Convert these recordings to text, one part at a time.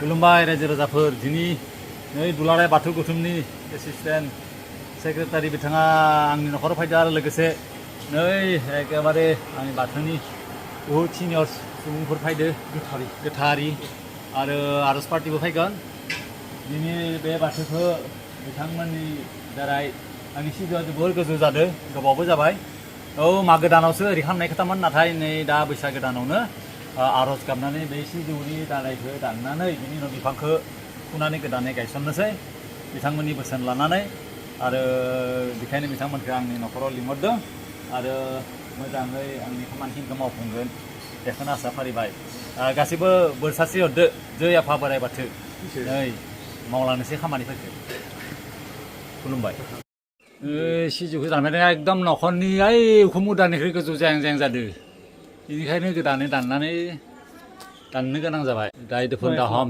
खुलुमबाय रायजो राजाफोर दिनै नै दुलाराय बाथौ गौथुमनि एसिस्टेन्ट सेक्रेटारि बिथाङा आंनि न'खराव फैदों आरो लोगोसे नै एकेबारे आंनि बाथौनि बहुद सिनियर सुबुंफोर फैदों गोथारि आरो आर'ज पार्टिबो फैगोन दिनै बे बाथौखौ बिथांमोननि दाराय आंनि सिजौआ जोबोर गोजौ जादों गोबावबो जाबाय औ मागो दानावसो ओरै खालामनाय खोथामोन नाथाय नै दा बैसागो दानावनो आर'ज गाबनानै बे सिजौनि दालायखौ दाननानै बिनि उनाव बिफांखौ फुनानै गोदानै गायसननोसै बिथांमोननि बोसोन लानानै आरो बेखायनो बिथांमोनखौ आंनि न'खराव लिंहरदों आरो मोजाङै आंनि खामानिखौ मावफुंगोन बेखौनो आसा फारिबाय गासैबो बोर सारस्रि हरदो जै आफा बोराइ बाथौ नै मावलांनोसै खामानिफोरखौ खुलुमबाय सिजौखौ दानबाय एकदम न'खरनि ओइ उखुम मुदानिख्रुइ गोजौ जायां जायां जादों बेनिखायनो गोदानै दाननानै दाननो गोनां जाबाय दायदोफोर दाहम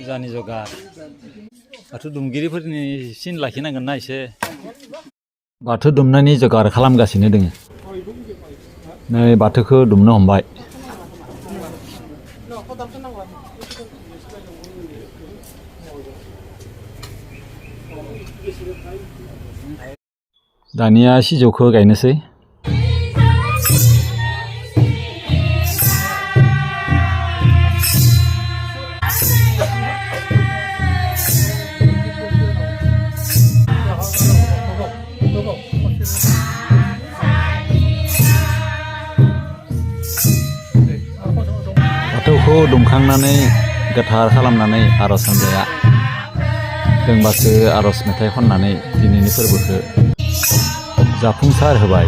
जानि जगार बाथौ दुमगिरिफोरनि सिन लाखिनांगोन ना एसे बाथौ दुमनायनि जगार खालामगासिनो दोङो नै बाथौखौ दुमनो हमबाय दानिया सिजौखौ गायनोसै बाथौखौ दुमखांनानै गोथार खालामनानै आर'ज हान्जाया दोंबासो आर'ज मेथाइ खननानै दिनैनि फोरबोखौ जाफुंसार होबाय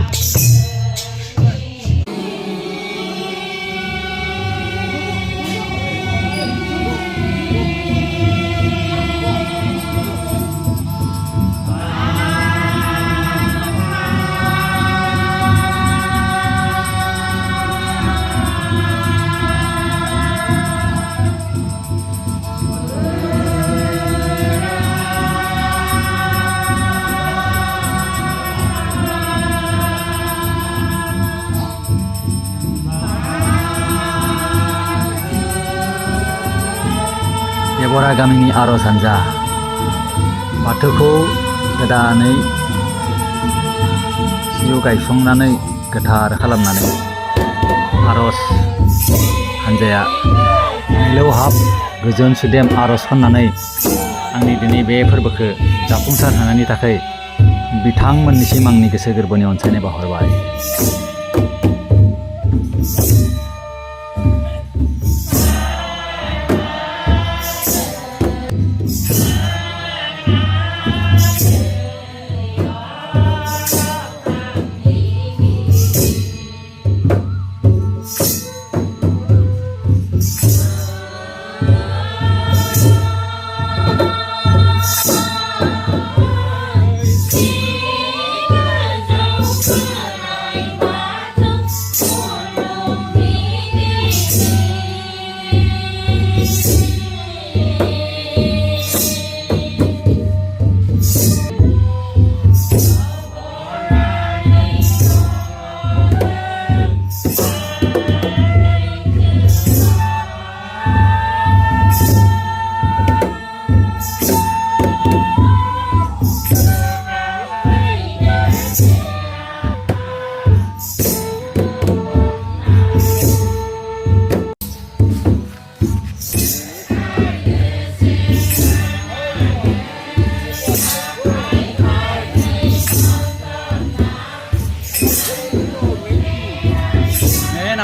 बेबरा गामिनि आर'ज हान्जा बाथौखौ गोदानै सिजौ गायसंनानै गोथार खालामनानै आर'ज हान्जाया मिलौहाब गोजोन सुदेम आर'ज खननानै आंनि दिनै बे फोरबोखौ जाफुंसार होनायनि थाखाय बिथांमोननिसिम आंनि गोसो गोरबोनि अनसायनाय बावहरबाय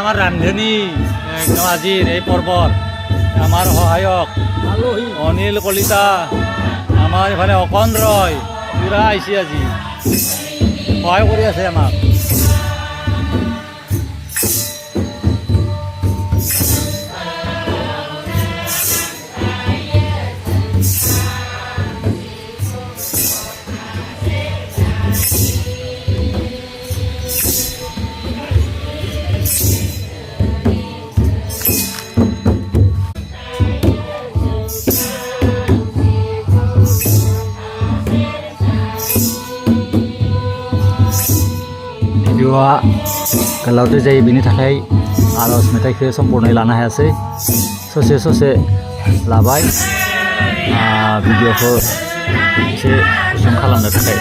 আমার রান্ধনী একদম আজির এই পর্বত আমার সহায়ক অনিল কলিতা আমার এখানে অকন রয় পুরা আইসি আজি সহায় কৰি আছে আমাক भिडिअआ गोलावद्राय जायो बेनि थाखाय आर'ज मेथाइखौ सम्पुर्णयै लानो हायासै ससे लाबाय भिडिअ'खौ एसे गुसुं खालामनो थाखाय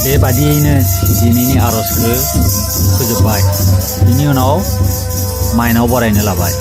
बेबादियैनो दिनैनि आर'जखौ फोजोबबाय बिनि उनाव माइनाव बरायनो लाबाय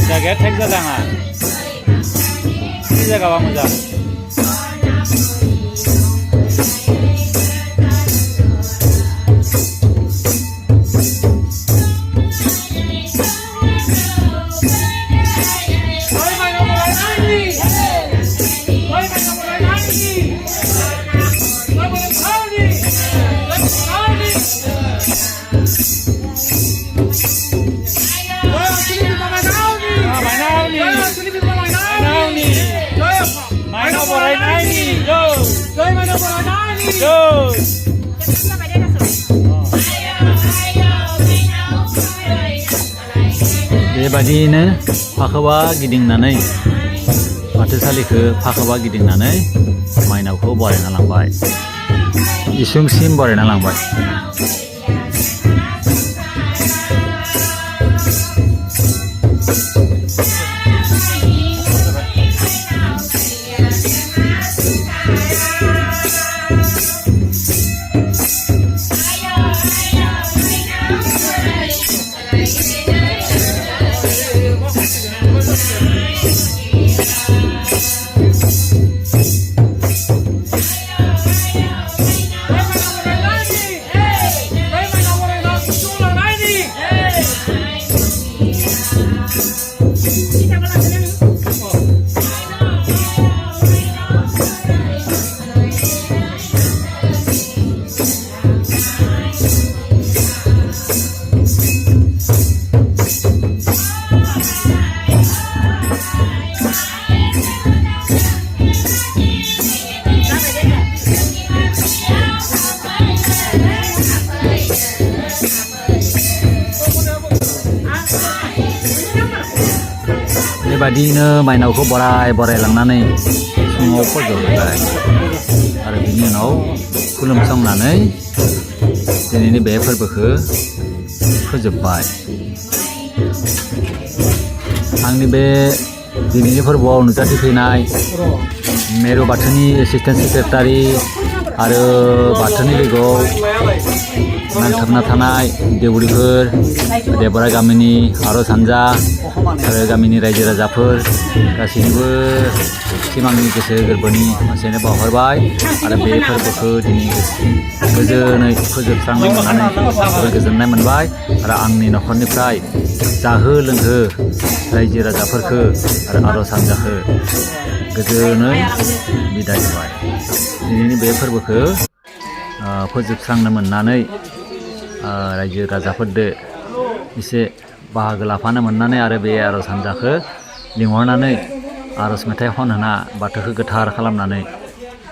जायगाया थेक जादों ini जायगाया मोजां बेबादियैनो फाखोबा गिदिंनानै बाथौसालिखौ फाखोबा गिदिंनानै माइनावखौ बरायना लांबाय इसिंसिम बरायना लांबाय बेबायदिनो माइनावखौ बराय बराय लांनानै फुङाव फज'हैबाय आरो बिनि उनाव खुलुमस्रांनानै दिनैनि बे फोरबोखौ फोजोबबाय। आंनि बे दिनैनि फोरबोआव नुजाथिफैनाय मेरु बाथौनि एसिस्टेन्ट सेक्रेटारि आरो बाथौनि लोगोआव नांथाबना थानाय देउरिफोर, देबरा गामिनि आर'ज हान्जा आरो गामिनि रायजो राजाफोर गासैनिबो सिमांनि गोसो गोरबोनि अनसायनाय बावहरबाय आरो बे फोरबोखौ दिनै गोजोनै फोजोबस्रांनो मोननानै जोबोर गोजोननाय मोनबाय आरो आंनि न'खरनिफ्राय जाहो लोंहो रायजो राजाफोरखौ आरो आर'ज हान्जाखौ गोजोनै बिदाय होबाय। दिनैनि बे फोरबोखौ फोजोबस्रांनो मोननानै रायजो राजाफोरदो एसे बाहागो लाफानो मोननानै आरो बे आर'ज हान्जाखौ लिंहरनानै आर'ज मेथाइ खनहोना बाथौखौ गोथार खालामनानै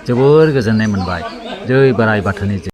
जोबोर गोजोननाय मोनबाय। जै बोराइ बाथौनि जै।